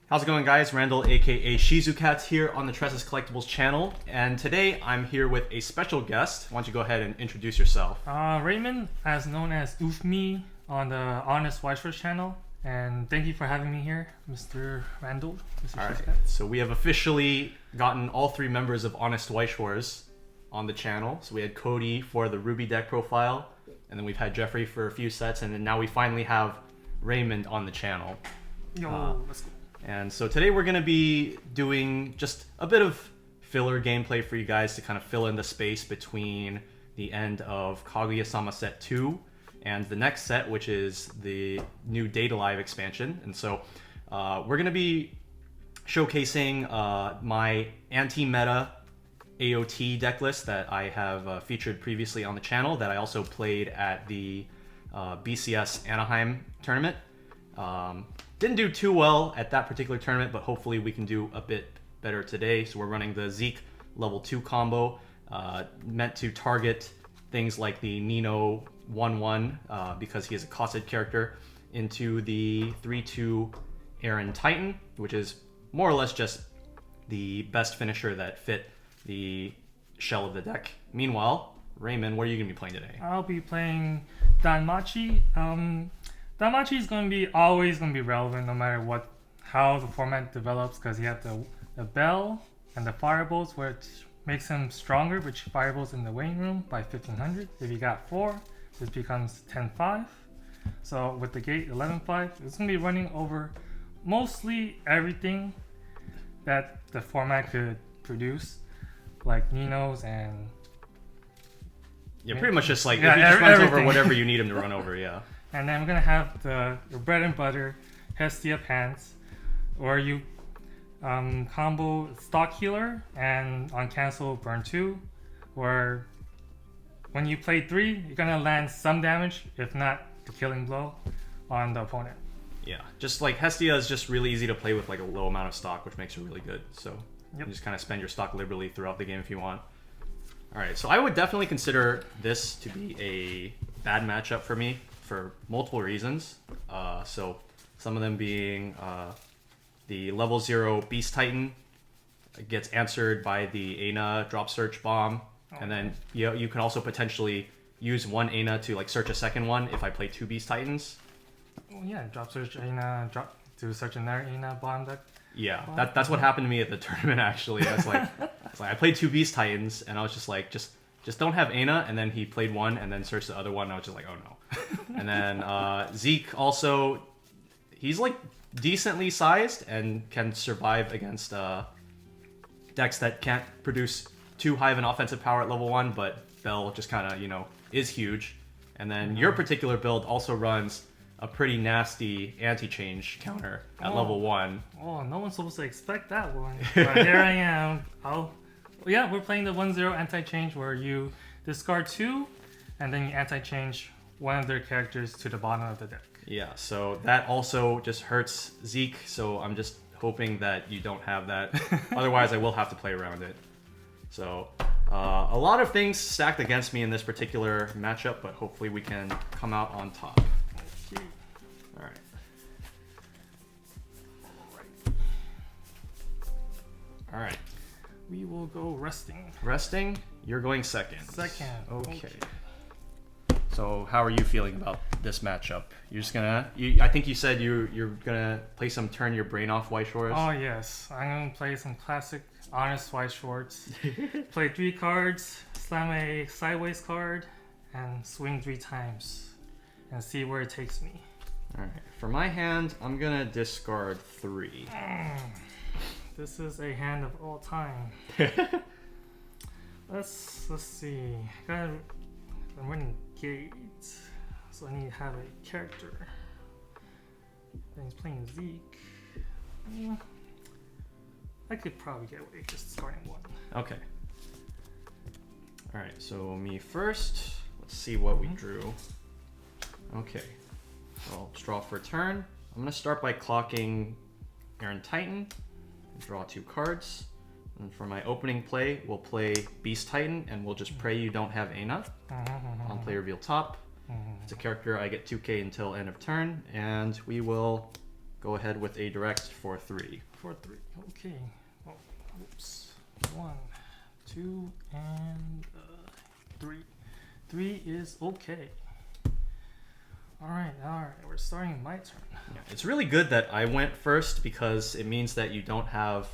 How's it going, guys? Randall, aka Shizukatz, here on the Tressa's Collectibles channel, and today I'm here with a special guest. Why don't you go ahead and introduce yourself? Raymond, as known as oofmi on the Honest Weiss Schwarz channel, and thank you for having me here, Mr. Randall. Mr. All right, Shizukatz. so we have officially gotten all three members of Honest Weiss Schwarz on the channel. So we had Cody for the Ruby deck profile, and then we've had Jeffrey for a few sets, and then now we finally have Raymond on the channel. Yo, let's go. And so today we're going to be doing just a bit of filler gameplay for you guys to kind of fill in the space between the end of Kaguya-sama set 2 and the next set, which is the new Data Live expansion. And so we're going to be showcasing my Anti-Meta AoT deck list that I have featured previously on the channel, that I also played at the BCS Anaheim tournament. Didn't do too well at that particular tournament, but hopefully we can do a bit better today. So we're running the Zeke level 2 combo, meant to target things like the Nino 1-1 because he is a costed character, into the 3-2 Aaron Titan, which is more or less just the best finisher that fit the shell of the deck. Meanwhile, Raymond, what are you going to be playing today? I'll be playing Danmachi. Danmachi is always going to be relevant no matter how the format develops, because you have the bell and the firebolts, which makes him stronger, which firebolts in the waiting room by 1500. If you got 4, this becomes 10-5. So with the gate 11-5, it's going to be running over mostly everything that the format could produce, like Ninos and... Yeah, pretty much just like, yeah, if he just runs everything. over whatever you need him to run over, yeah. And then we're going to have the bread and butter Hestia Pants, where you combo Stock Healer and on cancel burn 2, where when you play 3, you're going to land some damage, if not the killing blow, on the opponent. Yeah, just like Hestia is just really easy to play with like a low amount of stock, which makes it really good. So you just kind of spend your stock liberally throughout the game if you want. Alright, so I would definitely consider this to be a bad matchup for me for multiple reasons. So some of them being the level 0 Beast Titan gets answered by the Ana drop search bomb, and then you can also potentially use one Ana to like search a second one if I play 2 Beast Titans. Oh yeah, drop search Ana, drop to search another Ana bomb deck. Yeah, that's what happened to me at the tournament actually. It's like I played 2 Beast Titans and I was just like, just don't have Ana, and then he played one and then searched the other one and I was just like, oh no. And then Zeke also, he's like decently sized and can survive against decks that can't produce too high of an offensive power at level 1, but Bell just kind of, is huge. And then your particular build also runs a pretty nasty anti-change counter at level 1. Oh, no one's supposed to expect that one. But here I am. Yeah, we're playing the 1-0 anti-change, where you discard 2 and then you anti-change one of their characters to the bottom of the deck. Yeah, so that also just hurts Zeke, so I'm just hoping that you don't have that. Otherwise, I will have to play around it. So a lot of things stacked against me in this particular matchup, but hopefully we can come out on top. Okay. All right. All right. We will go resting. Resting, you're going second. Second. Okay. So how are you feeling about this matchup? You're just gonna... I think you said you're gonna play some Turn Your Brain Off Weiss Schwarz. Oh yes, I'm gonna play some classic Honest Weiss Schwarz. Play 3 cards, slam a sideways card, and swing 3 times, and see where it takes me. All right. For my hand, I'm gonna discard 3. This is a hand of all time. Let's see. I'm running gate, so I need to have a character. Then he's playing Zeke. I could probably get away just discarding 1. Okay. All right. So me first. Let's see what we drew. Okay. So I'll draw for a turn. I'm gonna start by clocking Aaron Titan. Draw 2 cards. And for my opening play, we'll play Beast Titan, and we'll just pray you don't have Ana. On play reveal top. It's a character I get 2k until end of turn, and we will go ahead with a direct for 3. For 3. Okay. Oh, oops. 1, 2, and 3. 3 is okay. Alright, we're starting my turn. Yeah, it's really good that I went first because it means that you don't have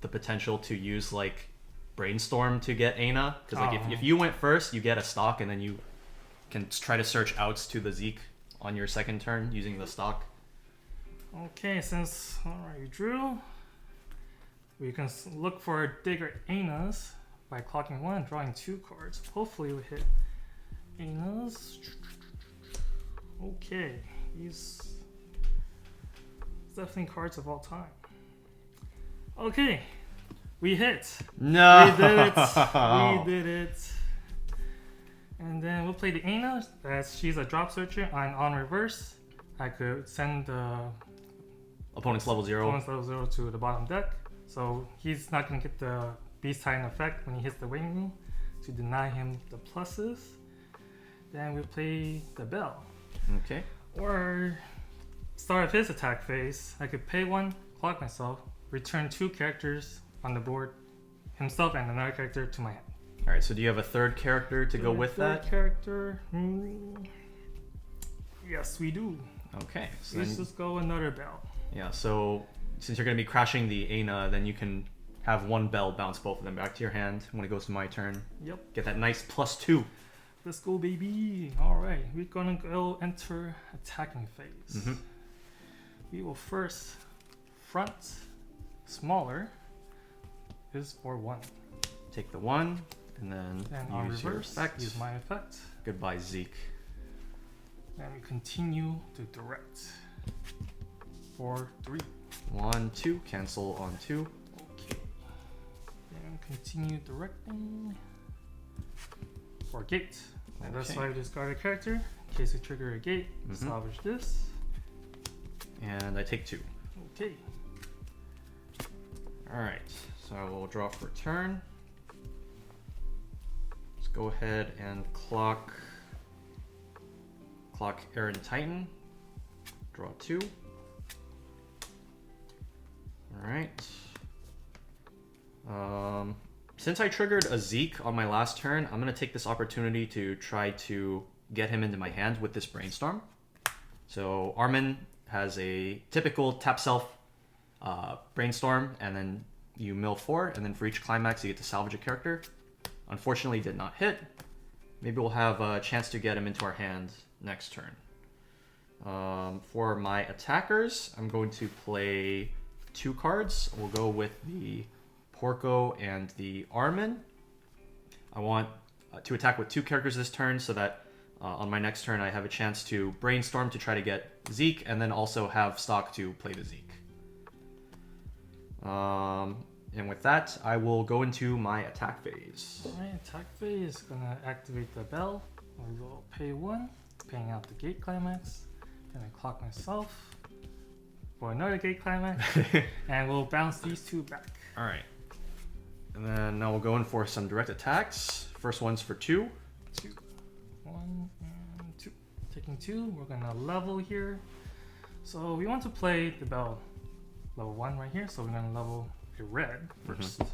the potential to use like Brainstorm to get Aina. Because like if you went first, you get a stock and then you can try to search outs to the Zeke on your second turn using the stock. Okay, since you drew, we can look for Digger Ainas by clocking 1 and drawing 2 cards. Hopefully we hit Ainas. Okay, these definitely cards of all time. Okay, we hit. No! We did it. We did it. And then we'll play the Aina, as she's a drop searcher, and on reverse, I could send the Opponent's level 0. opponent's level 0 to the bottom deck. So he's not going to get the Beast Titan effect when he hits the waiting room to deny him the pluses. Then we play the Bell. Okay. Or start of his attack phase, I could pay 1, clock myself, return 2 characters on the board, himself and another character to my hand. Alright, so do you have a third character to go with that? Third character. Yes, we do. Okay. So Let's just go another Bell. yeah, so since you're going to be crashing the Aina, then you can have 1 Bell bounce both of them back to your hand when it goes to my turn. Yep. Get that nice +2. Let's go, baby. Alright, we're gonna go enter attacking phase. Mm-hmm. We will first front smaller is for 1. Take the 1, and then And on use your reverse, effect. use my effect. Goodbye, Zeke. And we continue to direct for 3. 1, 2, cancel on 2. Okay. And continue directing for gate. And that's Okay. why we discard a character in case we trigger a gate. Salvage this. And I take 2. Okay. Alright, so I will draw for turn. Let's go ahead and clock Aaron Titan. Draw 2. Alright. Since I triggered a Zeke on my last turn, I'm going to take this opportunity to try to get him into my hand with this Brainstorm. So Armin has a typical tap self Brainstorm, and then you mill 4, and then for each climax you get to salvage a character. Unfortunately, did not hit. Maybe we'll have a chance to get him into our hand next turn. For my attackers, I'm going to play 2 cards. We'll go with the Porco and the Armin. I want to attack with 2 characters this turn so that on my next turn I have a chance to Brainstorm to try to get Zeke, and then also have stock to play the Zeke. And with that, I will go into my attack phase. Alright, attack phase. Gonna activate the Bell. We will pay 1, paying out the gate climax. Gonna clock myself for another gate climax. And we'll bounce these 2 back. Alright. And then now we'll go in for some direct attacks. First one's for 2. 2. 1 and 2. Taking 2, we're gonna level here. So we want to play the Bell level 1 right here, so we're gonna level a red first. And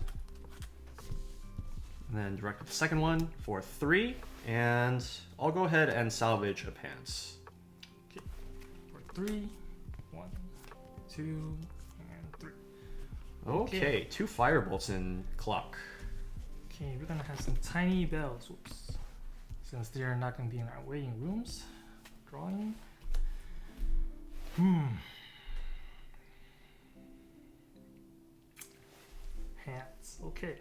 then direct the second one for 3, and I'll go ahead and salvage a pants. Okay, for 3, 1, 2, and 3. Okay, 2 firebolts in clock. Okay, we're gonna have some tiny bells. Whoops. Since they're not gonna be in our waiting rooms. Drawing. Hands. Okay.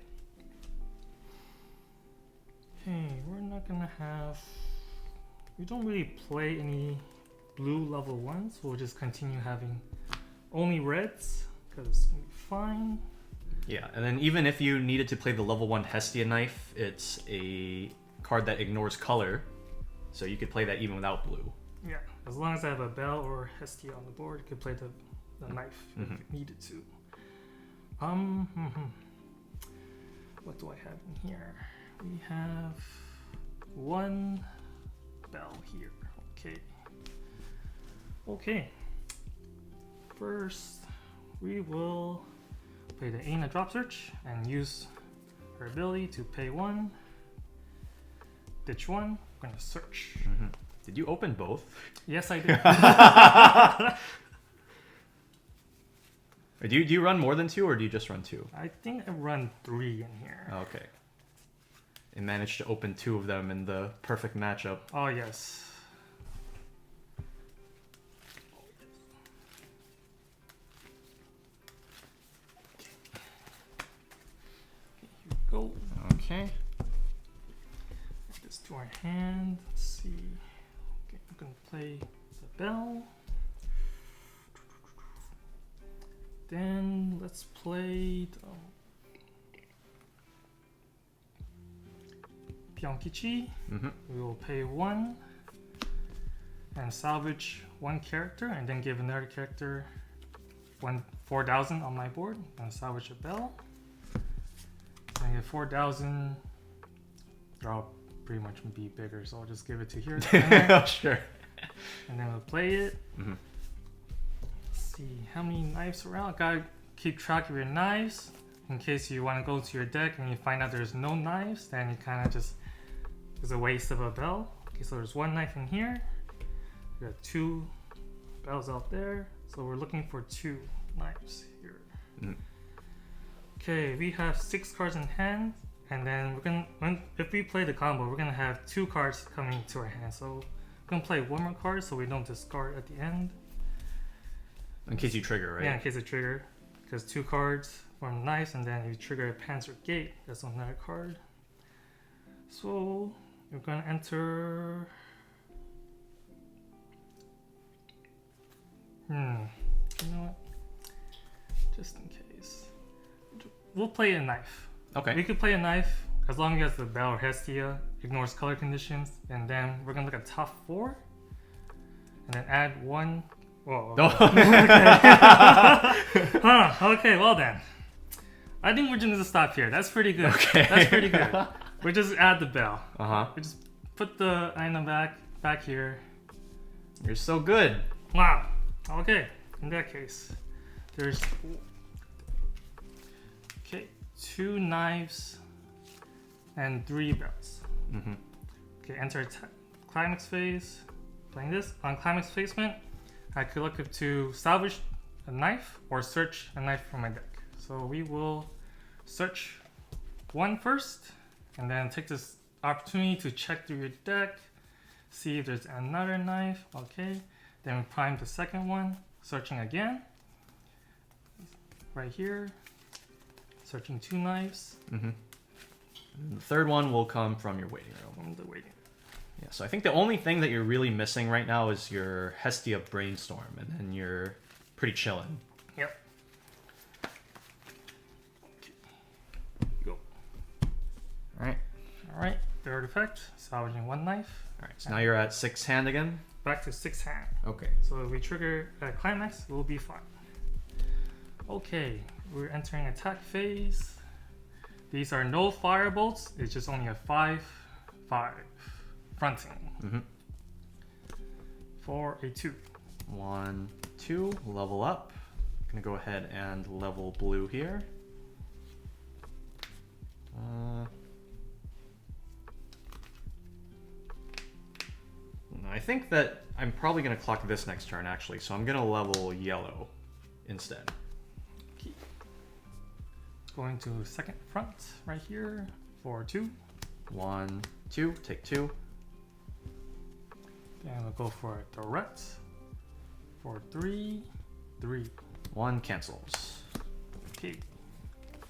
Okay, we're not gonna have. We don't really play any blue level 1s. We'll just continue having only reds because it's gonna be fine. Yeah, and then even if you needed to play the level 1 Hestia Knife, it's a card that ignores color, so you could play that even without blue. Yeah, as long as I have a Bell or Hestia on the board, you could play the knife if you needed to. What do I have in here? We have 1 Bell here. Okay. Okay. first, we will play the Aina Drop Search and use her ability to pay 1, ditch 1. We're gonna search. Did you open both? Yes, I did. Do you run more than 2 or do you just run 2? I think I run 3 in here. Okay. And managed to open 2 of them in the perfect matchup. Oh, yes. Here we go. Okay. Add this to our hand. Let's see. Okay, I'm gonna play the bell. Then let's play the Pyonkichi. We will pay 1 and salvage 1 character, and then give another character 4,000 on my board and salvage a bell. And get 4,000. They'll pretty much be bigger, so I'll just give it to here. Sure. And then we'll play it. See how many knives around. Gotta keep track of your knives in case you want to go to your deck and you find out there's no knives, then you kind of just, it's a waste of a bell. Okay, so there's 1 knife in here. We got 2 bells out there, so we're looking for 2 knives here. Okay, we have 6 cards in hand, and then we're gonna, if we play the combo, we're gonna have 2 cards coming to our hand. So we're gonna play 1 more card so we don't discard at the end. In case you trigger, right? Yeah, in case of trigger. Because 2 cards from knives, and then you trigger a Panzer Gate. That's another card. So you're gonna enter. You know what? Just in case, we'll play a knife. Okay. We could play a knife as long as the Bell or Hestia ignores color conditions, and then we're gonna look at top 4, and then add 1. Whoa. Okay, well then. I think we're just gonna stop here. That's pretty good. Okay. That's pretty good. We just add the bell. We just put the item back here. You're so good. Wow. Okay. In that case, there's 2 knives and 3 bells. Okay. Enter climax phase. Playing this on climax placement. I could look up to salvage a knife or search a knife from my deck. So we will search 1 first, and then take this opportunity to check through your deck, see if there's another knife. Okay, then we prime the second one, searching again. Right here, searching 2 knives. And the third one will come from your waiting room. From the waiting room. Yeah, so I think the only thing that you're really missing right now is your Hestia Brainstorm, and then you're pretty chilling. Yep. Okay. Go. Alright, third effect, salvaging 1 knife. Alright, so now you're at 6 hand again? Back to 6 hand. Okay. So if we trigger a climax, we'll be fine. Okay, we're entering attack phase. These are no firebolts, it's just only a 5/5. Fronting. For a 2. 1, 2, level up. Gonna go ahead and level blue here. I think that I'm probably gonna clock this next turn actually, so I'm gonna level yellow instead. Okay. Going to second front right here for 2. 1, 2, take 2. Then we'll go for a direct for 3, 3. 1 cancels. Okay.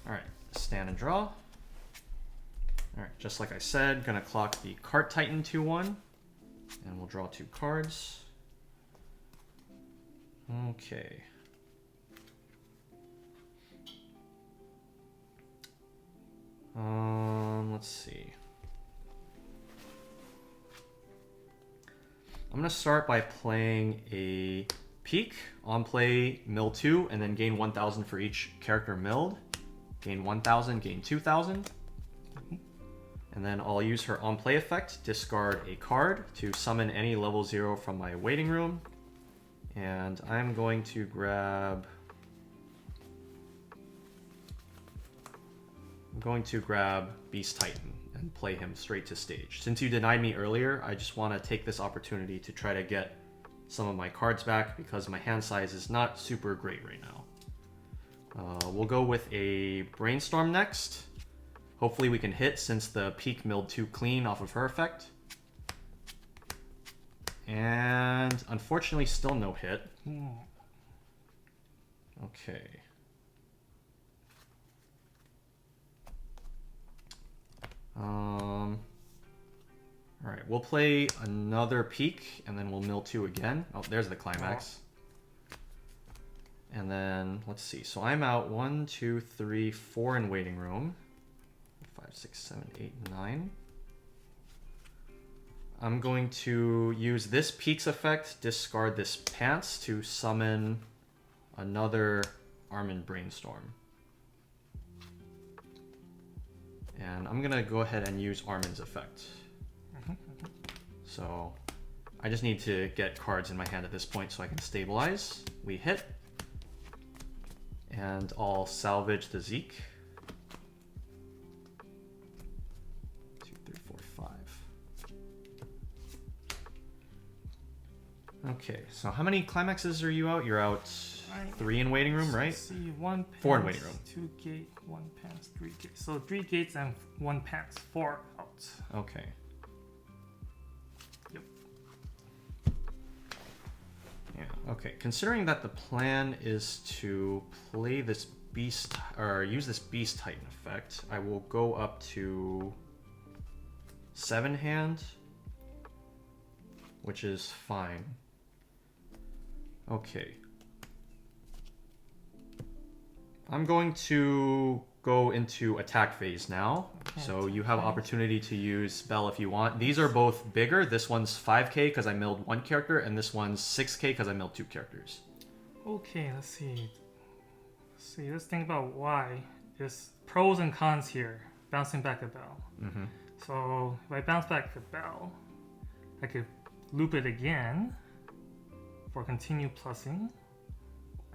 Alright, stand and draw. Alright, just like I said, gonna clock the Cart Titan 2/1. And we'll draw 2 cards. Okay. Let's see. I'm gonna start by playing a peak on play mill 2 and then gain 1,000 for each character milled. Gain 1,000, gain 2,000. And then I'll use her on play effect, discard a card to summon any level 0 from my waiting room. And I'm going to grab... I'm going to grab Beast Titan and play him straight to stage. Since you denied me earlier, I just want to take this opportunity to try to get some of my cards back because my hand size is not super great right now. We'll go with a Brainstorm next. Hopefully we can hit since the peak milled 2 clean off of her effect. And unfortunately still no hit. Okay. Alright, we'll play another peak and then we'll mill 2 again. Oh, there's the climax. And then, let's see. So I'm out 1, 2, 3, 4 in waiting room. 5, 6, 7, 8, 9. I'm going to use this Peaks effect, discard this Pants to summon another Armin Brainstorm. And I'm gonna go ahead and use Armin's effect. So I just need to get cards in my hand at this point so I can stabilize. We hit. And I'll salvage the Zeke. 2, 3, 4, 5. Okay, so how many climaxes are you out? You're out 3 in waiting room, right? Let's see, 1 pants, 4 in waiting room. 2 gate, 1 pants, 3 gates. So 3 gates and 1 pants, 4 out. Okay. Yep. Yeah, okay. Considering that the plan is to play this Beast, or use this Beast Titan effect, I will go up to 7 hand, which is fine. Okay. I'm going to go into attack phase now. Okay, so you have opportunity to use Bell if you want. These are both bigger. This one's 5k because I milled 1 character, and this one's 6k because I milled 2 characters. Okay, let's see. Let's think about why. There's pros and cons here. Bouncing back a Bell. So if I bounce back the Bell, I could loop it again for continue plussing,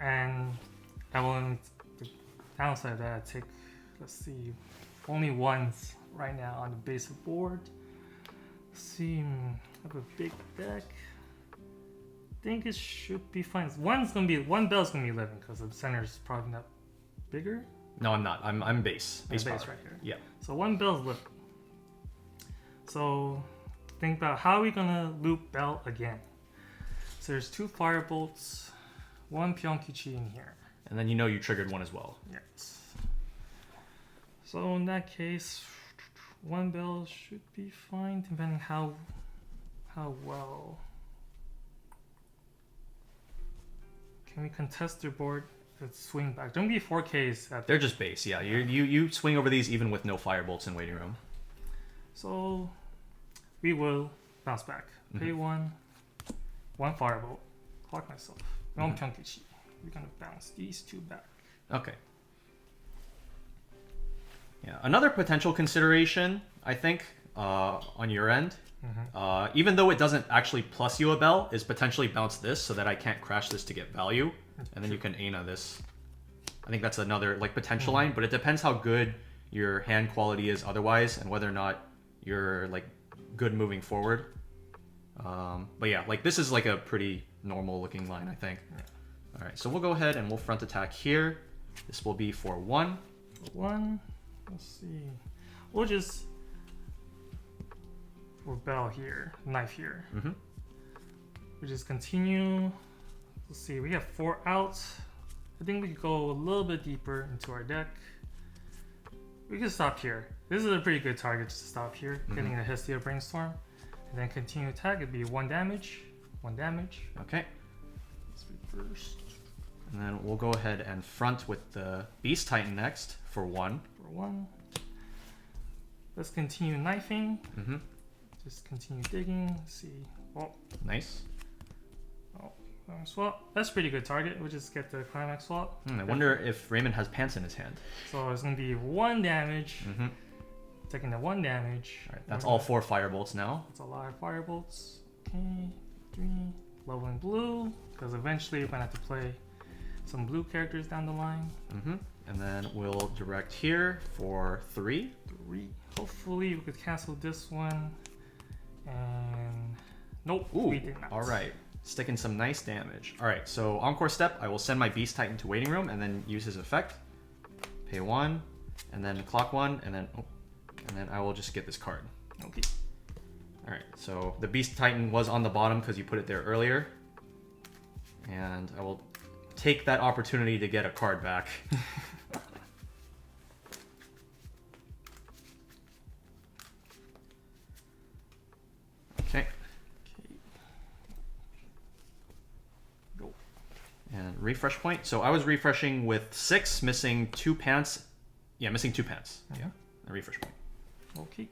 and I will downside of that I take, let's see, only ones right now on the base of board. Let's see, I have a big deck. I think it should be fine. One bell's gonna be 11 because the center's probably not bigger. No, I'm not. I'm base. Base right power. here. Yeah. So 1 bell's 11. So think about how are we gonna loop Bell again. So there's 2 Firebolts, 1 Pyonkichi in here. And then you know you triggered 1 as well. Yes. So in that case, 1 Bell should be fine, depending how well. Can we contest their board? Let's swing back. Don't be 4Ks. They're just base, yeah. You swing over these even with no Firebolts in waiting room. So we will bounce back. Pay 1 Firebolt. Clock myself. 1 Pyonkichi. We're gonna bounce these 2 back. Okay. Yeah, another potential consideration, I think, on your end, even though it doesn't actually plus you a Bell, is potentially bounce this so that I can't crash this to get value, and then you can Ana this. I think that's another like potential line, but it depends how good your hand quality is otherwise, and whether or not you're like good moving forward. But yeah, like this is like a pretty normal looking line, I think. Yeah. All right, so we'll go ahead and we'll front attack here. This will be for 1. 1. Let's see. We'll just for Bell here, knife here. We just continue. Let's see. We have 4 outs. I think we could go a little bit deeper into our deck. We can stop here. This is a pretty good target to stop here, getting a Hestia Brainstorm, and then continue attack. It'd be 1 damage. 1 damage. Okay. Let's reverse. And then we'll go ahead and front with the Beast Titan next for 1. For 1. Let's continue knifing. Just continue digging. Let's see. Oh. Nice. Oh, swap. That's a pretty good target. We'll just get the climax swap. I wonder if Raymond has Pants in his hand. So it's going to be 1 damage. Taking the 1 damage. All right, that's all 4 Firebolts now. That's a lot of Firebolts. Okay. 3, leveling blue, because eventually we're gonna have to play some blue characters down the line. And then we'll direct here for 3. 3. Hopefully we could cancel this one. And nope, Ooh, we did not. all right. Sticking some nice damage. All right, so Encore Step, I will send my Beast Titan to Waiting Room and then use his effect. Pay 1, and then clock 1, and then I will just get this card. Okay. All right, so the Beast Titan was on the bottom because you put it there earlier. And I will take that opportunity to get a card back. Okay. Go. And refresh point. So I was refreshing with 6, missing 2 pants. Yeah, missing 2 pants. Yeah, a refresh point. Okay.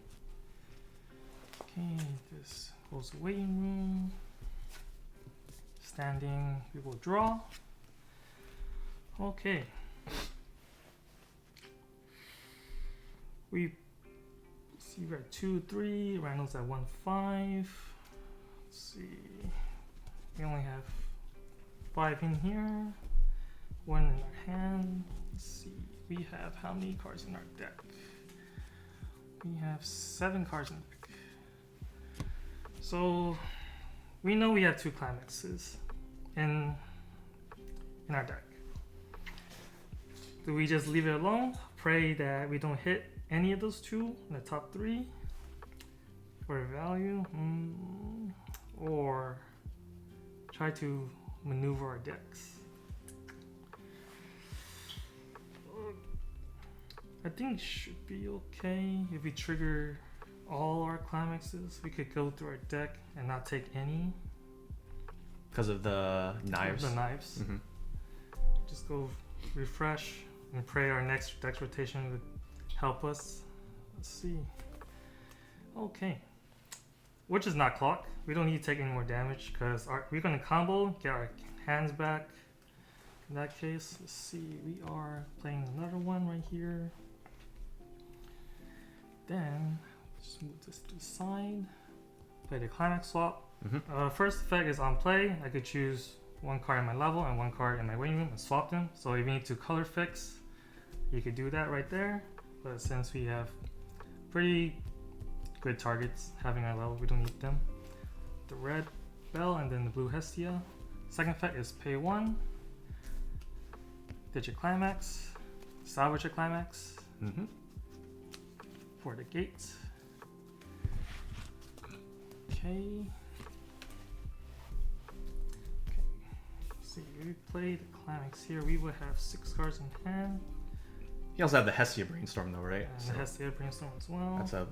Okay, this goes to waiting room. Standing, we will draw. Okay. We see we're at 2-3. Randall's at 1-5. Let's see. We only have 5 in here. 1 in our hand. Let's see. We have how many cards in our deck? We have 7 cards in the deck. So we know we have 2 climaxes in our deck. Do we just leave it alone? Pray that we don't hit any of those 2 in the top 3 for value? Or try to maneuver our decks? I think it should be okay if we trigger all our climaxes. We could go through our deck and not take any. Because of the knives? The knives. Just go refresh and pray our next deck rotation would help us. Let's see. Okay. Which is not clock. We don't need to take any more damage because we're going to combo, get our hands back. In that case, let's see. We are playing another one right here. Then, just move this to the side. Play the climax swap. First effect is on play. I could choose 1 card in my level and 1 card in my waiting room and swap them. So if you need to color fix, you could do that right there. But since we have pretty good targets having our level, we don't need them. The red bell and then the blue Hestia. Second effect is pay 1. Digit climax. Salvage a climax. For the gate. Okay. See, if we play the climax here, we would have 6 cards in hand. You also have the Hestia Brainstorm though, right? And the Hestia Brainstorm as well. That's a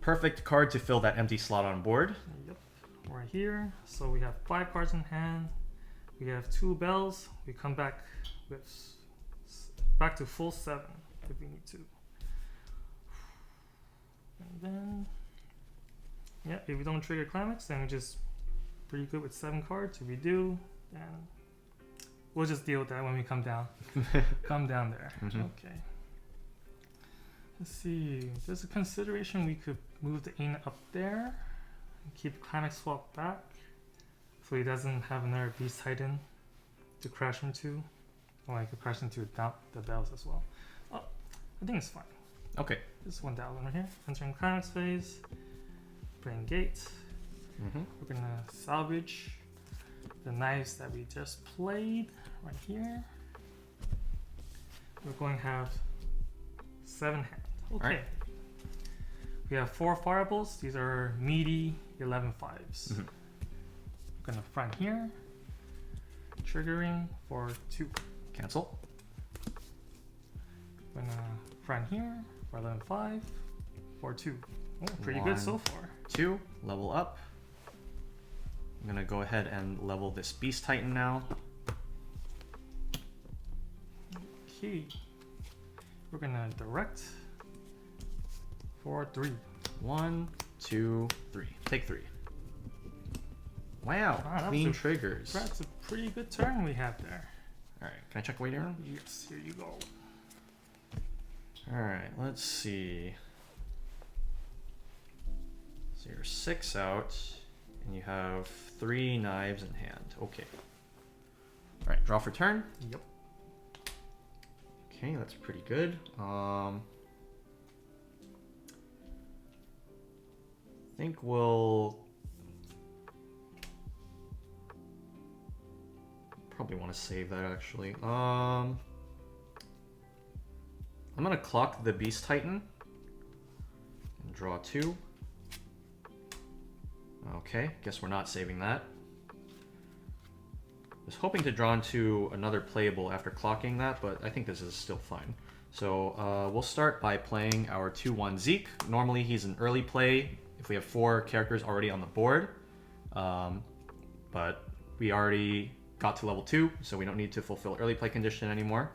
perfect card to fill that empty slot on board. Yep. Right here. So we have 5 cards in hand. We have 2 bells. We come back with to full 7 if we need to. And then, yeah, if we don't trigger climax, then we're just pretty good with 7 cards. If we do, then we'll just deal with that when we come down. Come down there. Okay. Let's see. There's a consideration we could move the Aina up there and keep climax swap back so he doesn't have another Beast Titan to crash into. Or I could crash into the bells as well. Oh, I think it's fine. Okay. This is 1,000 right here. Entering climax phase. Playing gate. We're gonna salvage the knives that we just played right here. We're going to have 7 hand. Okay. Right. We have 4 fireballs. These are meaty 11 5s. We're gonna front here. Triggering for 2. Cancel. Gonna front here for 11 5 for 2. Oh, pretty good so far. 2, level up. I'm gonna go ahead and level this Beast Titan now. Okay. We're gonna direct for 3. 1, 2, 3. Take 3. Wow, clean triggers. That's a pretty good turn we have there. Alright, can I check waiting room? Yes, here you go. Alright, let's see. So you're 6 out, And you have 3 knives in hand. Okay. Alright, draw for turn. Yep. Okay, that's pretty good. I think we'll probably want to save that actually. I'm gonna clock the Beast Titan and draw 2. Okay, guess we're not saving that. I was hoping to draw into another playable after clocking that, but I think this is still fine. So we'll start by playing our 2/1 Zeke. Normally he's an early play if we have 4 characters already on the board, but we already got to level 2, so we don't need to fulfill early play condition anymore.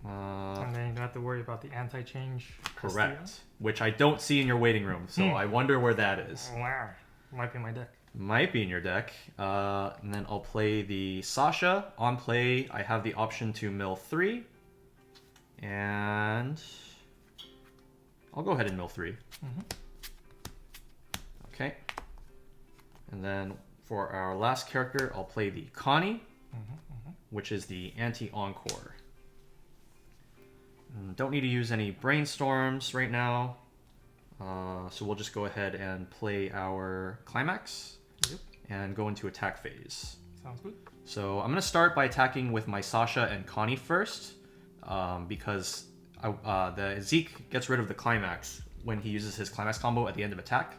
And then you don't have to worry about the anti-change. Correct. Which I don't see in your waiting room, so I wonder where that is. Wow. Might be in my deck. Might be in your deck. And then I'll play the Sasha. On play, I have the option to mill 3. And I'll go ahead and mill 3. Okay. And then for our last character, I'll play the Connie, which is the Anti-Encore. Don't need to use any brainstorms right now. So we'll just go ahead and play our Climax and go into attack phase. Sounds good. So I'm going to start by attacking with my Sasha and Connie first, because the Zeke gets rid of the Climax when he uses his Climax combo at the end of attack.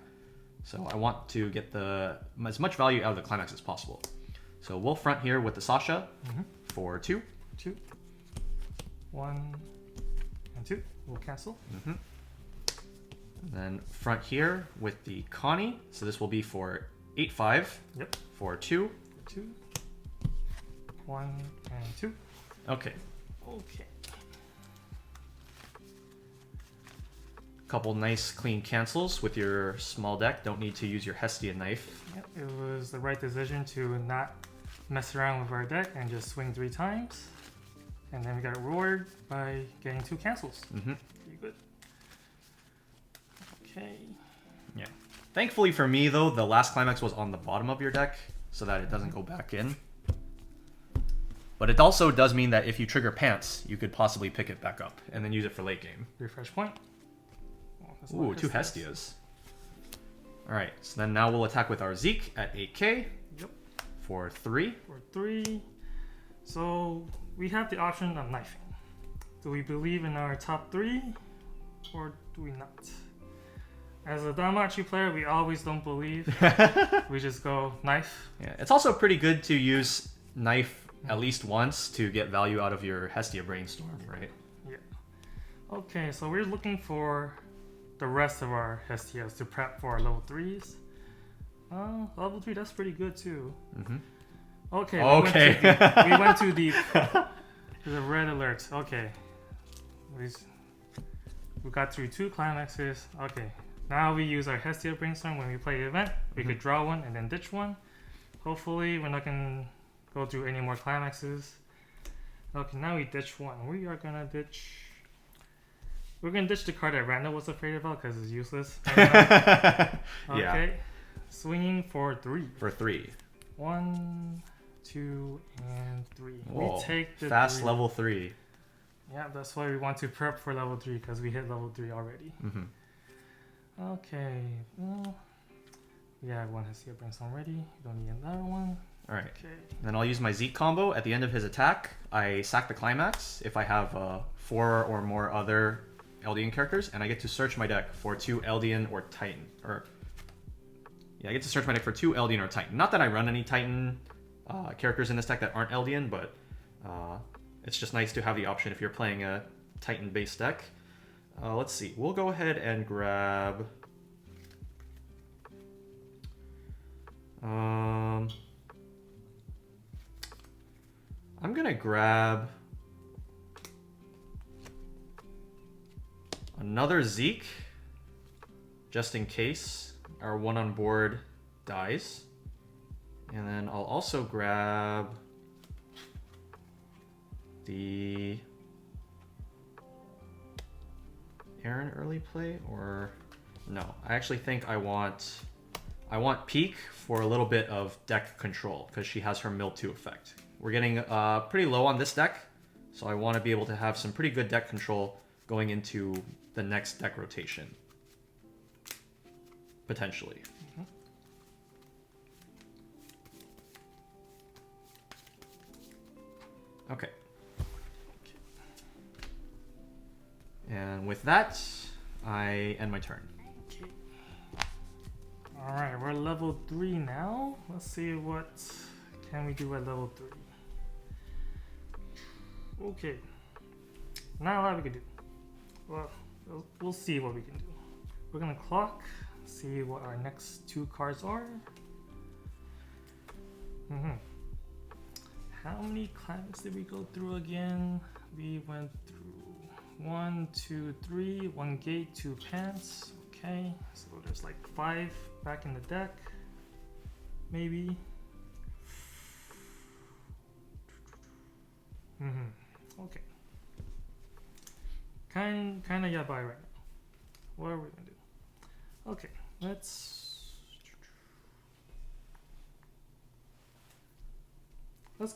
So I want to get as much value out of the Climax as possible. So we'll front here with the Sasha for 2. 2. 1 and 2. We'll cancel. And then front here with the Connie. So this will be for 8/5. Yep. For 2. 2. 1 and 2. Okay. Okay. Couple nice clean cancels with your small deck. Don't need to use your Hestian knife. Yep. It was the right decision to not mess around with our deck and just swing 3 times. And then we got rewarded by getting 2 cancels. Pretty good. Okay. Yeah. Thankfully for me though, the last Climax was on the bottom of your deck so that it doesn't go back in. But it also does mean that if you trigger Pants, you could possibly pick it back up and then use it for late game. Refresh point. Oh, ooh, 2 Hestias. Alright, so then now we'll attack with our Zeke at 8k. Yep. For 3. For 3. So we have the option of knifing. Do we believe in our top 3 or do we not? As a Danmachi player, we always don't believe. We just go knife. Yeah, it's also pretty good to use knife at least once to get value out of your Hestia Brainstorm, right? Yeah. Okay, so we're looking for the rest of our Hestias to prep for our level 3s. Level 3, that's pretty good too. Okay. We went too deep. There's a red alert. Okay. We got through 2 climaxes. Okay. Now we use our Hestia Brainstorm when we play the event. We could draw 1 and then ditch 1. Hopefully we're not going to go through any more climaxes. Okay, now we ditch 1. We are going to ditch... We're going to ditch the card that Randall was afraid about because it's useless. Okay. Yeah. Swinging for 3. For 3. 1, 2, and 3. Whoa, we take the fast 3. level 3. Yeah, that's why we want to prep for level 3 because we hit level 3 already. Okay, well, we have 1 Hestia Brainstorm already. We don't need another one. Alright. Okay. Then I'll use my Zeke combo. At the end of his attack, I sack the Climax if I have 4 or more other Eldian characters, and I get to search my deck for 2 Eldian or Titan. I get to search my deck for 2 Eldian or Titan. Not that I run any Titan characters in this deck that aren't Eldian, but it's just nice to have the option if you're playing a Titan-based deck. Let's see. We'll go ahead and grab... I'm going to grab another Zeke, just in case our one on board dies. And then I'll also grab the Aaron early play, or no, I actually think I want I want Peak for a little bit of deck control because she has her Mill 2 effect. We're getting pretty low on this deck, so I want to be able to have some pretty good deck control going into the next deck rotation. Potentially. Okay. And with that, I end my turn. Okay. Alright, we're level 3 now. Let's see what can we do at level 3. Okay. Not a lot we can do. Well, we'll see what we can do. We're gonna clock, see what our next 2 cards are. How many climates did we go through again? We went through 1, 2, 3, 1 gate, 2 pants. Okay, so there's like 5 back in the deck. Maybe. Okay. Kind of yabai right now. What are we gonna do? Okay, let's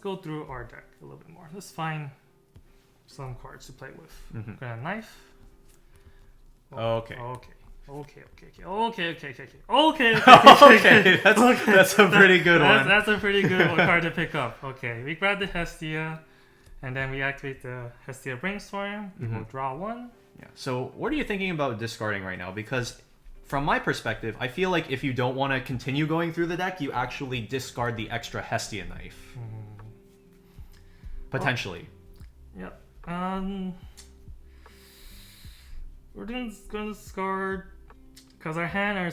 go through our deck a little bit more. Let's find some cards to play with. We're gonna knife. Okay. Okay. That's a pretty good one. That's a pretty good card to pick up. Okay, we grab the Hestia, and then we activate the Hestia Brainstorm. We will draw 1. Yeah. So what are you thinking about discarding right now? Because from my perspective, I feel like if you don't want to continue going through the deck, you actually discard the extra Hestia knife. Potentially. Yep. We're gonna discard because our hand.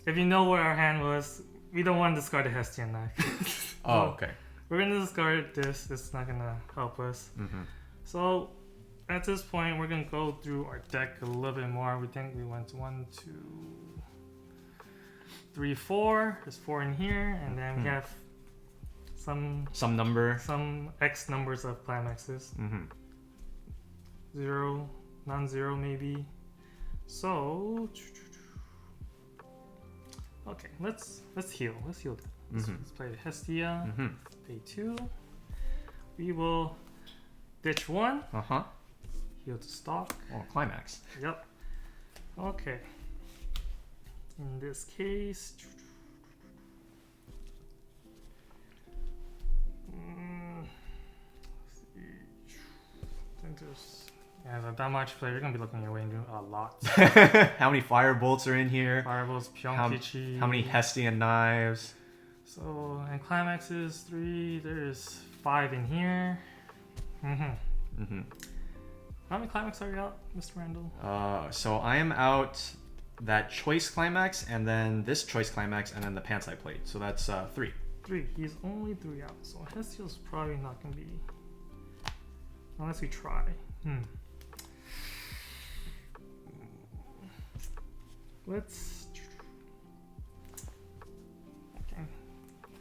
If you know what our hand was, we don't want to discard the Hestian knife. Oh, okay. We're gonna discard this. It's not gonna help us. So at this point, we're gonna go through our deck a little bit more. We think we went 1, 2, 3, 4. There's 4 in here, and then we have some X numbers of climaxes. 0, non-zero maybe. So okay, let's heal. Let's heal that. Let's play the Hestia. Pay 2. We will ditch 1. Heal to stock. Oh, climax. Yep. Okay. In this case, as a Danmachi player, you're gonna be looking your way into a lot. How many Firebolts are in here? Firebolts, Pyongkichi. How many Hestian knives? So, and climaxes 3. There's 5 in here. How many climax are you out, Mr. Randall? So I am out that choice climax, and then this choice climax, and then the pants I played. So that's 3. 3. He's only 3 out. So Hestia's probably not gonna be, unless we try.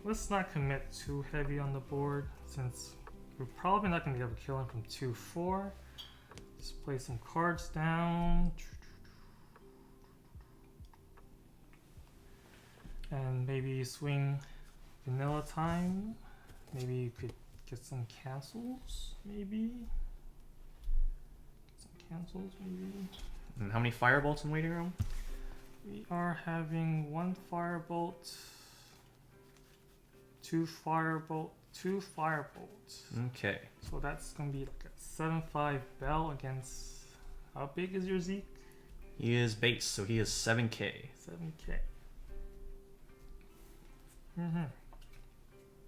Let's not commit too heavy on the board since we're probably not gonna be able to kill him from 2-4. Let's play some cards down. And maybe swing vanilla time. Maybe you could get some cancels, maybe. And how many Firebolts in waiting room? We are having 1 Firebolt, 2 Firebolt, 2 Firebolts. Okay. So that's gonna be like a 7-5 Bell against. How big is your Zeke? He is base, so he is 7k. 7k. I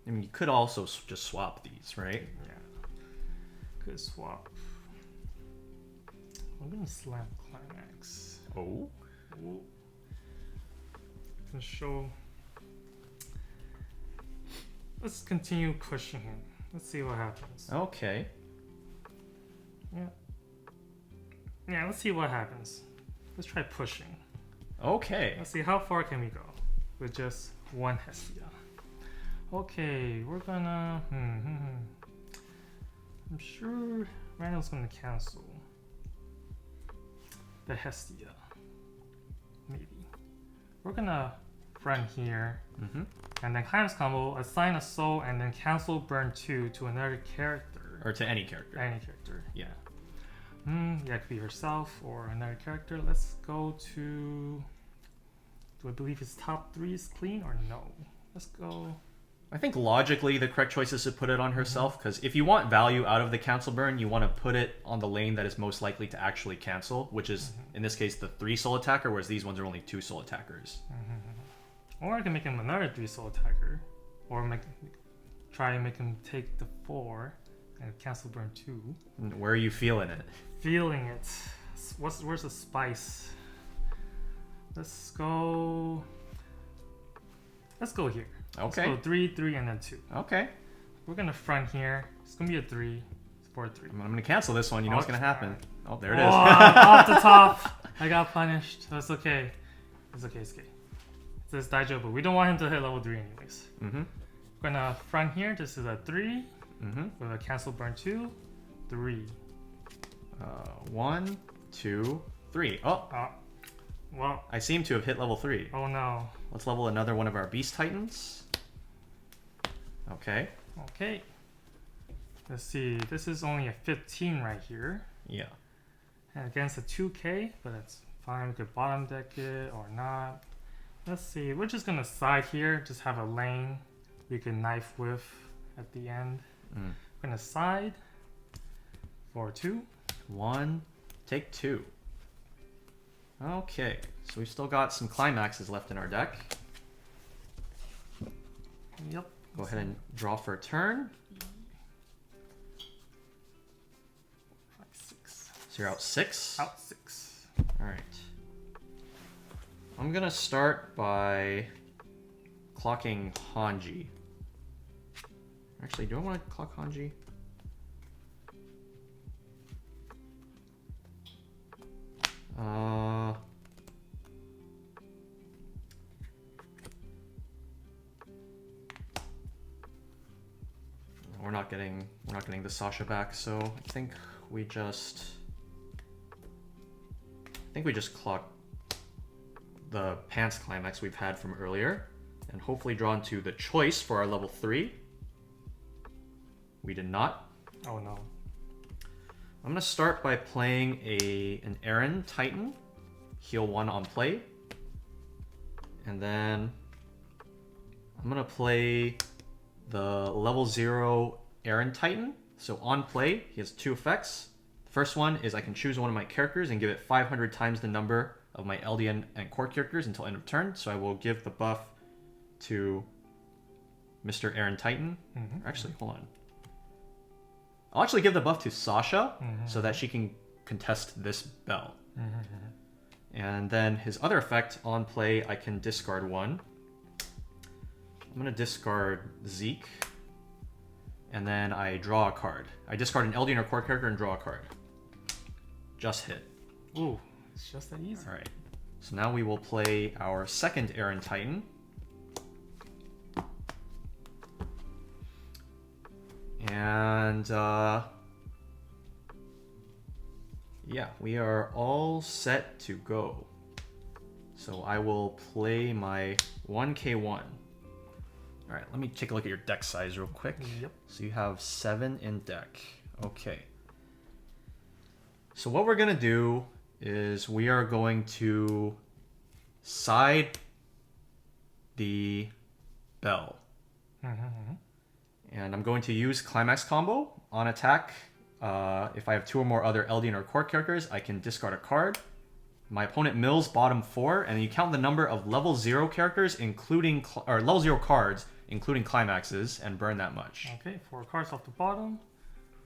mean, you could also just swap these, right? Yeah. Could swap. I'm gonna slam climax. Oh. Can show. Let's continue pushing him. Let's see what happens. Okay. Yeah, let's see what happens. Let's try pushing. Okay. Let's see how far can we go with just 1 Hestia. Okay, we're gonna. I'm sure Randall's gonna cancel the Hestia. Maybe. we're gonna front here, Mm-hmm. and then climax combo, assign a soul, and then cancel burn 2 to another character. Or to any character. Any character. Yeah. Yeah, it could be herself or another character. Let's go to. Do I believe his top 3 is clean or no? Let's go. I think logically the correct choice is to put it on herself, because if you want value out of the cancel burn, you want to put it on the lane that is most likely to actually cancel, which is, in this case, the 3 soul attacker, whereas these ones are only 2 soul attackers. Or I can make him another 3 soul attacker. Or try and make him take the 4 and cancel burn 2. Where are you feeling it? Feeling it. Where's the spice? Let's go here. Okay. Let's go 3, 3, and then 2. Okay. We're gonna front here. It's gonna be a 3. It's 4, 3. I'm gonna cancel this one. You know what's gonna happen. Oh, there it is. Off the top. I got punished. That's okay. It's okay. It's okay. It's Daijobu. We don't want him to hit level 3 anyways. Mm-hmm. We're gonna front here. This is a 3. Mm-hmm. With a cancel burn 2. 3. 1, 2, 3. Oh. Well. I seem to have hit level 3. Oh no. Let's level another one of our Beast Titans. Okay. Okay. Let's see. This is only a 15 right here. Yeah. And against a 2k, but that's fine. We could bottom deck it or not. Let's see. We're just gonna side here. Just have a lane we can knife with at the end. We're gonna side for 2. 1. Take 2. Okay. So we've still got some climaxes left in our deck. Yep. Go ahead and draw for a turn. 5, 6. So you're out 6? Out 6. Alright. I'm gonna start by clocking Hanji. Actually, do I want to clock Hanji? We're not getting the Sasha back, so I think we just clock the Pants Climax we've had from earlier, and hopefully draw into the choice for our level 3. We did not. Oh no. I'm gonna start by playing an Aaron Titan, heal 1 on play, and then I'm gonna play the level 0 Aaron Titan. So on play, he has 2 effects. The first one is I can choose one of my characters and give it 500 times the number of my LDN and core characters until end of turn. So I will give the buff to Mr. Aaron Titan. Actually, hold on. I'll actually give the buff to Sasha so that she can contest this bell. And then his other effect, on play, I can discard 1. I'm going to discard Zeke. And then I draw a card. I discard an LDN or core character and draw a card. Just hit. Ooh, it's just that easy. Alright. So now we will play our second Aaron Titan. And yeah, we are all set to go. So I will play my 1k1. Alright, let me take a look at your deck size real quick. Yep. So you have 7 in deck. Okay. So what we're going to do is we are going to side the bell. And I'm going to use Climax Combo on attack. If I have 2 or more other LDN or core characters, I can discard a card. My opponent mills bottom 4, and you count the number of level 0 characters, including or level 0 cards, including climaxes, and burn that much. Okay, 4 cards off the bottom.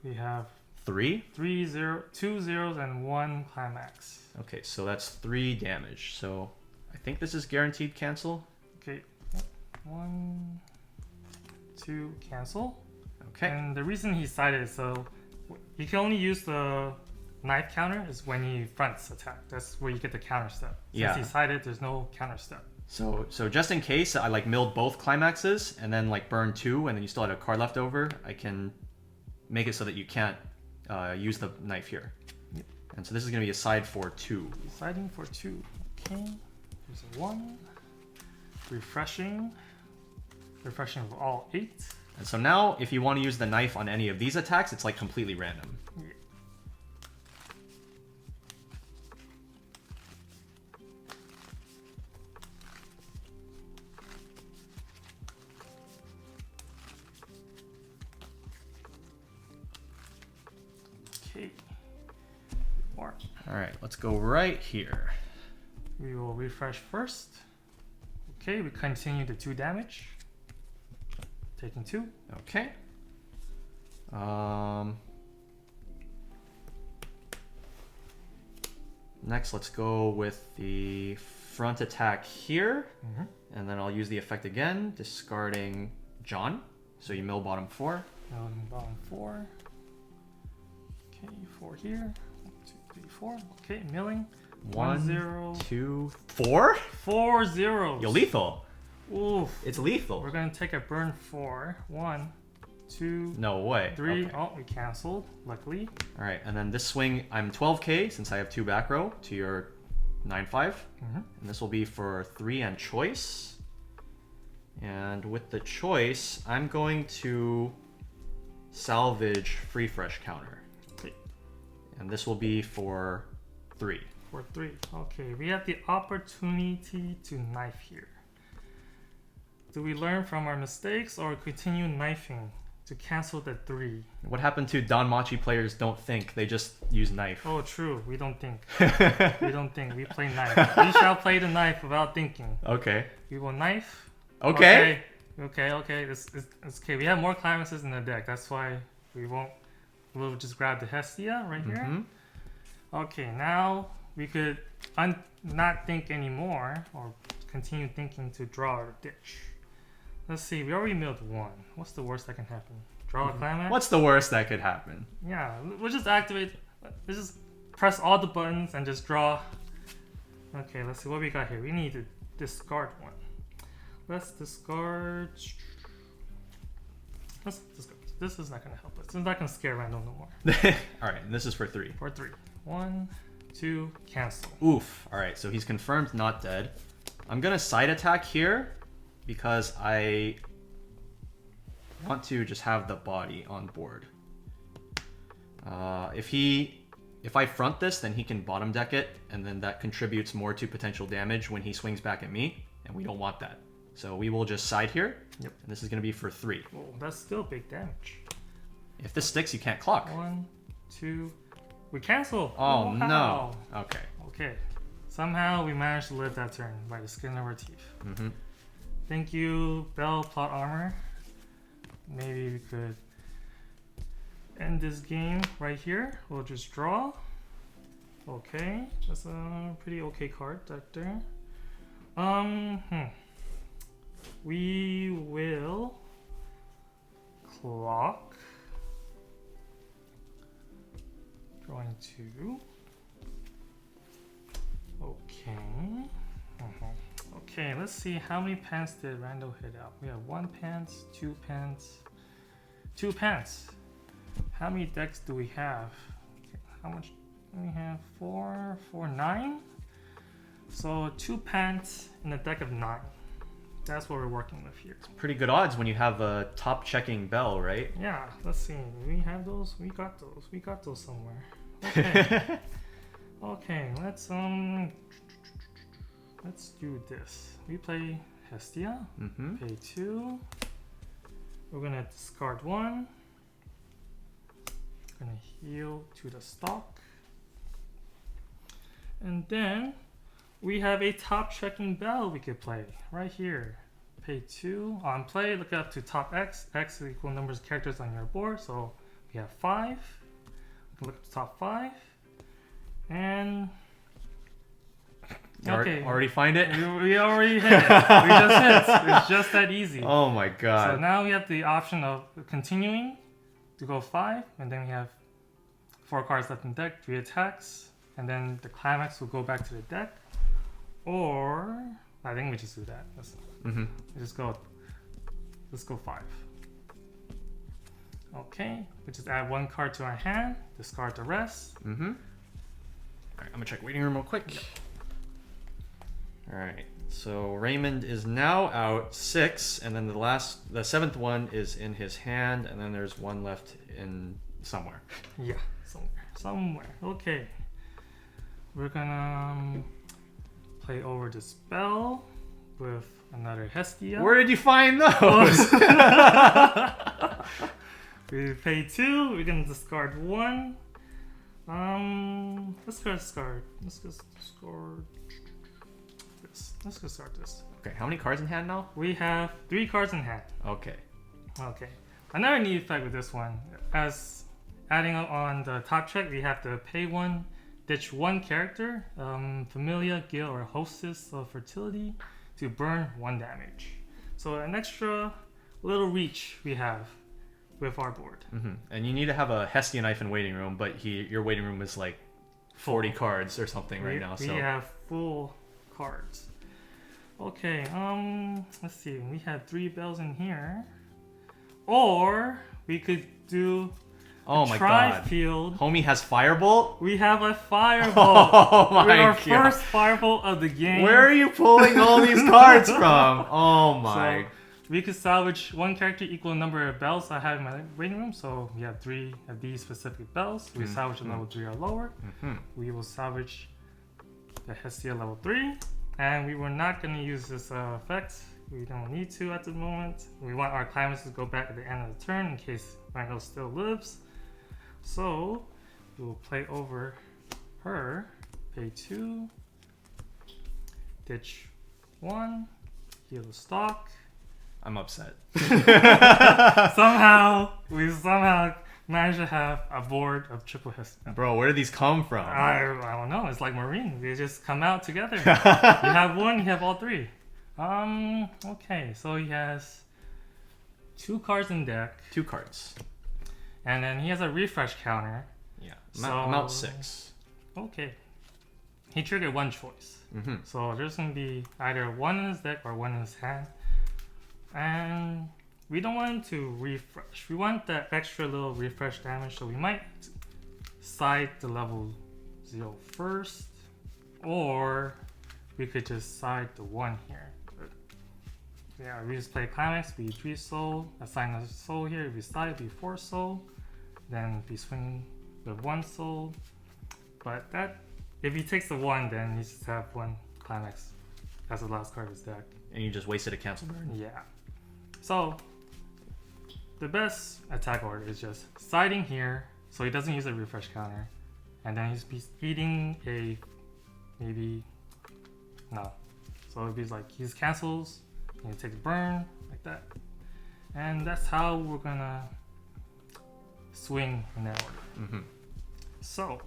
We have 3? 2 zeros and 1 climax. Okay, so that's 3 damage. So I think this is guaranteed cancel. Okay, 1, 2, cancel. Okay. And the reason he sided, so you can only use the knife counter is when he fronts attack. That's where you get the counter step. Since he sided, there's no counter step. So just in case I like milled both climaxes and then like burn 2 and then you still had a card left over, I can make it so that you can't use the knife here. And so this is going to be a side for 2. Siding for 2. Okay. There's a 1. refreshing of all 8. And so now, if you want to use the knife on any of these attacks, it's like completely random. Yeah. Okay. All right, let's go right here. We will refresh first. Okay, we continue the 2 damage. Taking 2. Okay. Next, let's go with the front attack here. And then I'll use the effect again, discarding John. So you mill bottom 4. Bottom 4. Okay, 4 here. 1, 2, 3, 4. Okay, milling. 1, 0. 2, 4? 4 zeros. Yo, lethal. Oof. It's lethal. We're gonna take a burn 4. 1, 2, No way. 3. Okay. Oh, we canceled, luckily. All right, and then this swing, I'm 12k since I have 2 back row to your 9/5. And this will be for 3 and choice. And with the choice, I'm going to salvage free fresh counter. Okay. And this will be for 3. For 3. Okay, we have the opportunity to knife here. Do we learn from our mistakes or continue knifing to cancel the 3? What happened to Danmachi players don't think, they just use knife. Oh, true. We don't think. We don't think. We play knife. We shall play the knife without thinking. Okay. We will knife. Okay. Okay. It's okay. We have more climaxes in the deck. That's why we won't. We'll just grab the Hestia right here. Okay, now we could not think anymore or continue thinking to draw our ditch. Let's see. We already milled 1. What's the worst that can happen? Draw a climax? What's the worst that could happen? Yeah, we'll just activate. Let's just press all the buttons and just draw. Okay, let's see what we got here. We need to discard 1. Let's discard. Let's discard. This is not gonna help us. It's not gonna scare Randall no more. All right, and this is for 3. For 3. 1, 2, cancel. Oof. All right, so he's confirmed not dead. I'm gonna side attack here because I want to just have the body on board. If I front this, then he can bottom deck it, and then that contributes more to potential damage when he swings back at me, and we don't want that. So we will just side here. Yep. And this is gonna be for 3. Oh, that's still big damage. If this sticks, you can't clock. 1, 2. We cancel. Oh wow. no. Okay. Okay. Somehow we managed to live that turn by the skin of our teeth. Thank you, Bell Plot Armor. Maybe we could end this game right here. We'll just draw. Okay, that's a pretty okay card right there. We will clock. Drawing 2. Okay. Okay, let's see how many pants did Randall hit out. We have 1 pants, 2 pants, 2 pants. How many decks do we have? Okay, how much do we have? 4, 9. So 2 pants in a deck of 9. That's what we're working with here. Pretty good odds when you have a top checking Bell, right? Yeah, let's see. Do we have those? We got those. We got those somewhere. Okay. Okay, let's do this. We play Hestia. Pay 2. We're gonna discard 1. Gonna heal to the stock. And then we have a top checking Bell we could play right here. Pay 2 on play. Look up to top X. X is equal numbers of characters on your board. So we have 5. We can look at the top 5. And okay, already find it? We already hit it. We just hit. It's just that easy. Oh my god. So now we have the option of continuing to go 5, and then we have 4 cards left in deck, 3 attacks, and then the climax will go back to the deck. Or I think we just do that. Let's go 5. Okay, we just add 1 card to our hand, discard the rest. Alright, I'm gonna check waiting room real quick. Alright, So Raymond is now out 6, and then the 7th one is in his hand, and then there's one left in somewhere. Yeah, somewhere. Okay. We're gonna play over the spell with another Hestia. Where did you find those? We pay 2. We're gonna discard 1. Let's go discard. Let's just discard this. Let's go start this. Okay, how many cards in hand now? We have 3 cards in hand. Okay. Okay. Another neat effect with this one, as adding on the top check, we have to pay 1, ditch 1 character, Familia, Gil, or Hostess of Fertility, to burn 1 damage. So an extra little reach we have with our board. And you need to have a Hestia knife in waiting room, but your waiting room is like 40 cards or something right now. We have full cards. Okay, let's see. We have 3 bells in here. Or we could do oh my god. Field. Homie has Firebolt? We have a Firebolt. Oh my god. Our first Firebolt of the game. Where are you pulling all these cards from? Oh my. So we could salvage 1 character equal number of bells I have in my waiting room. So we have 3 of these specific bells. We salvage a level 3 or lower. We will salvage the Hestia level 3. And we were not going to use this effect. We don't need to at the moment. We want our climax to go back at the end of the turn in case Randall still lives. So we will play over her, pay 2, ditch 1, heal the stock. I'm upset. We somehow managed to have a board of triple Hestia. Bro, where did these come from? I don't know. It's like Marine. They just come out together. You have 1, you have all 3. Okay, so he has 2 cards in deck. 2 cards. And then he has a refresh counter. Yeah, I'm out 6. Okay. He triggered 1 choice. So there's going to be either 1 in his deck or 1 in his hand. And we don't want him to refresh. We want that extra little refresh damage, so we might side the level 0 first. Or we could just side the 1 here. Yeah, we just play climax, be 3 soul, assign a soul here, if we side, be 4 soul, then be swinging with 1 soul. But that, if he takes the 1, then he just have 1 climax as the last card of his deck. And you just wasted a cancel burn. Yeah. So, the best attack order is just siding here, so he doesn't use a refresh counter. And then he's eating a, maybe, no. So it'd be like, he's cancels, you take a burn, like that. And that's how we're gonna swing in that order. So,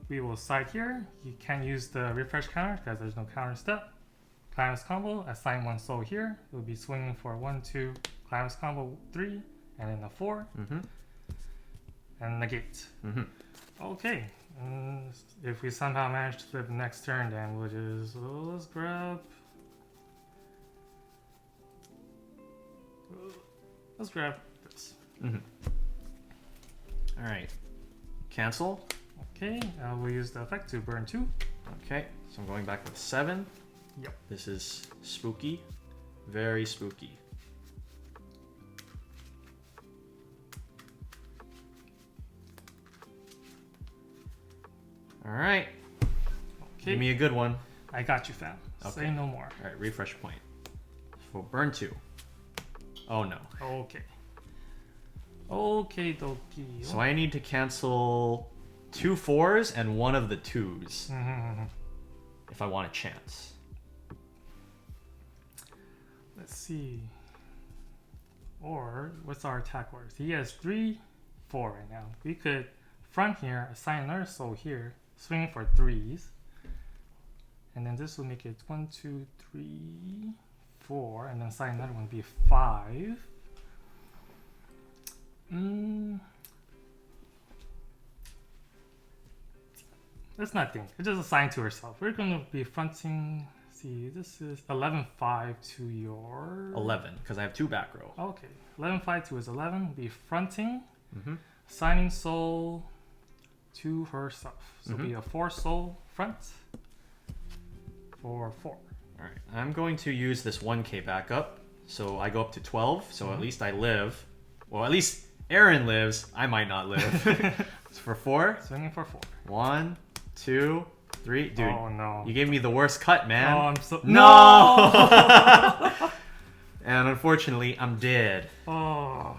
we will side here. You can't use the refresh counter because there's no counter step. Climax combo, assign 1 soul here. We'll be swinging for 1, 2, climax combo 3, and then a 4. And negate. Okay. If we somehow manage to flip next turn, then we'll just, let's grab this. Alright. Cancel. Okay, we'll use the effect to burn 2. Okay, so I'm going back with 7. Yep. This is spooky. Very spooky. Alright. Okay. Give me a good one. I got you, fam. Okay. Say no more. Alright, refresh point. So burn 2. Oh no. Okay. Okay, dokie. So I need to cancel 2 4s and 1 of the 2s. If I want a chance. Let's see. Or, what's our attack orders? He has 3, 4 right now. We could front here, assign another soul here, swing for 3s. And then this will make it 1, 2, 3, 4, and then assign another one be 5. Let's not think. It's just assign to herself. We're going to be fronting. See, this is 11-5 to your 11, because I have 2 back row. Okay, 11-5 to his 11. Be fronting, assigning soul to herself. So be a 4 soul front for 4. All right, I'm going to use this 1k backup. So I go up to 12, so at least I live. Well, at least Aaron lives. I might not live. It's for 4. Swinging for 4. 1, 2, 3. Dude, oh no. You gave me the worst cut, man. Oh, I'm so... No! And unfortunately, I'm dead. Oh.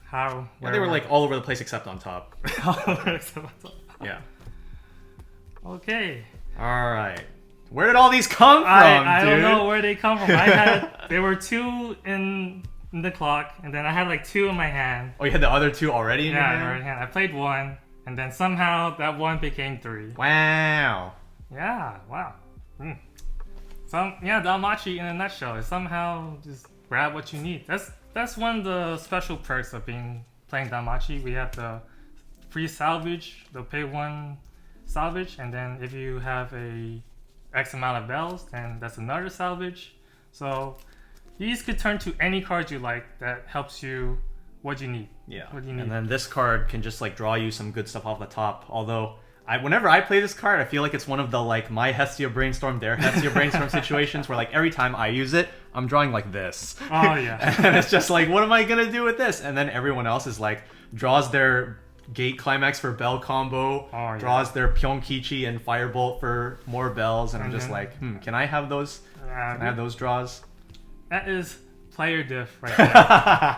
How? Yeah, they were like all over the place except on top. Yeah. Okay. Alright. Where did all these come from, I dude? don't know where they come from. There were 2 in the clock, and then I had like 2 in my hand. Oh, you had the other 2 already in your hand? Yeah, in my hand. I played 1, and then somehow that 1 became 3. Wow. Yeah, wow. Danmachi in a nutshell is somehow just grab what you need. That's one of the special perks of playing Danmachi. We have the free salvage, the pay 1 salvage, and then if you have a X amount of bells, then that's another salvage. So these could turn to any card you like that helps you what you need. Yeah. What you need. And then this card can just like draw you some good stuff off the top. Although whenever I play this card, I feel like it's one of the like my Hestia Brainstorm, their Hestia Brainstorm situations where like every time I use it, I'm drawing like this. Oh yeah. And it's just like, what am I gonna do with this? And then everyone else is like draws their Gate Climax for bell combo, draws their Pyongkichi and Firebolt for more bells, and I'm just like, can I have those? Can I have those draws? That is player diff right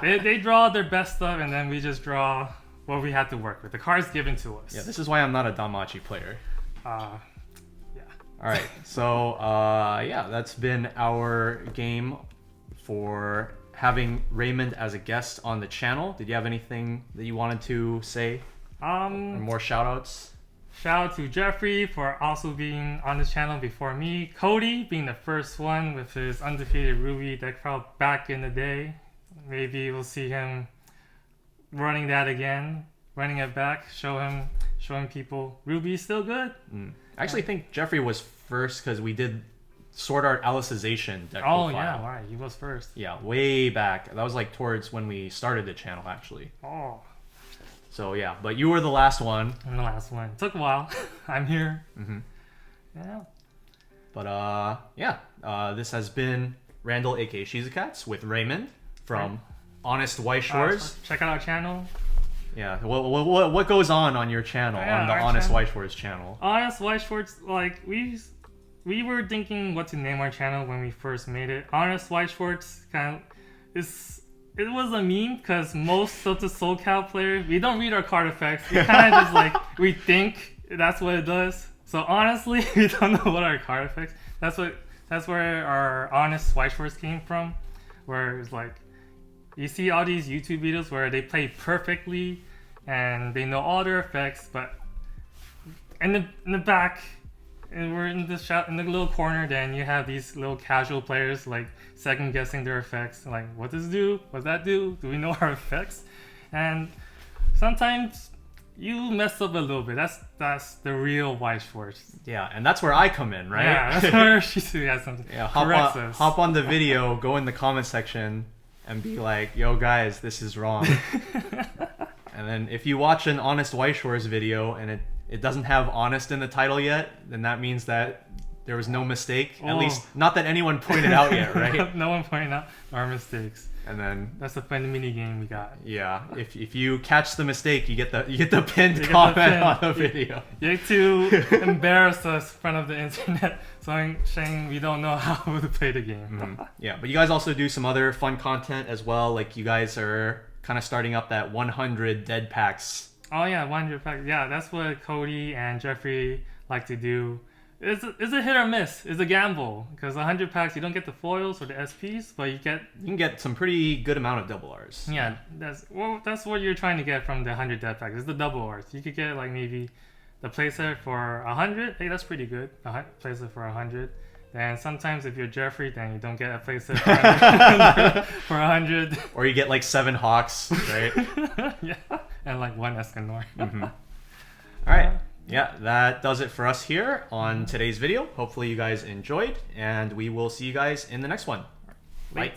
there. they draw their best stuff, and then we just draw what we had to work with. The cards given to us. Yeah, this is why I'm not a Danmachi player. Yeah. Alright, so yeah, that's been our game for having Raymond as a guest on the channel. Did you have anything that you wanted to say? Or more shoutouts? Shout out to Jeffrey for also being on the channel before me. Cody being the first one with his undefeated Ruby deck file back in the day. Maybe we'll see him running that again, running it back, showing people Ruby's still good. I actually think Jeffrey was first because we did Sword Art Alicization deck Oh profile. yeah, right. He was first. Yeah, way back. That was like towards when we started the channel, actually. Oh. So yeah, but you were the last one. I'm the last one. Took a while. I'm here. Yeah. But yeah, this has been Randall, aka Shizukatz, with Raymond from Honest Weiss Schwarz. Check out our channel. Yeah, what goes on your channel, on the Honest Weiss Schwarz channel? Honest Weiss Schwarz, like we were thinking what to name our channel when we first made it. Honest Weiss Schwarz it was a meme because most of the SoCal players, we don't read our card effects. We kind of just like, we think that's what it does. So honestly, we don't know what our card effects. That's where our Honest Weiss Schwarz came from, where it's like, you see all these YouTube videos where they play perfectly and they know all their effects, but in the back, and we're in the little corner, then you have these little casual players like second guessing their effects, like what does it do? What does that do? Do we know our effects? And sometimes you mess up a little bit. That's the real Weiss Schwarz. Yeah, and that's where I come in, right? Yeah, that's where Shizu has something. Yeah, hop on the video, go in the comment section, and be like, "Yo, guys, this is wrong." And then if you watch an Honest Weiss Schwarz video and it doesn't have honest in the title yet, then that means that there was no mistake. At least, not that anyone pointed out yet, right? No one pointed out our mistakes. And then that's the fun mini game we got. Yeah, if you catch the mistake, you get the pinned comment on the video. You get to embarrass us in front of the internet, saying we don't know how to play the game. Yeah, but you guys also do some other fun content as well. Like you guys are kind of starting up that 100 dead packs. Oh yeah, 100 packs. Yeah, that's what Cody and Jeffrey like to do. It's a hit or miss. It's a gamble because 100 packs you don't get the foils or the SPs, but you can get some pretty good amount of double Rs. Yeah, that's what you're trying to get from the 100 dead packs. It's the double Rs. You could get like maybe the playset for 100. Hey, that's pretty good. A playset for 100. Then sometimes if you're Jeffrey, then you don't get a playset for 100. Or you get like 7 Hawks, right? Yeah, and like 1 Escanor. All right. Yeah, that does it for us here on today's video. Hopefully you guys enjoyed, and we will see you guys in the next one. Bye.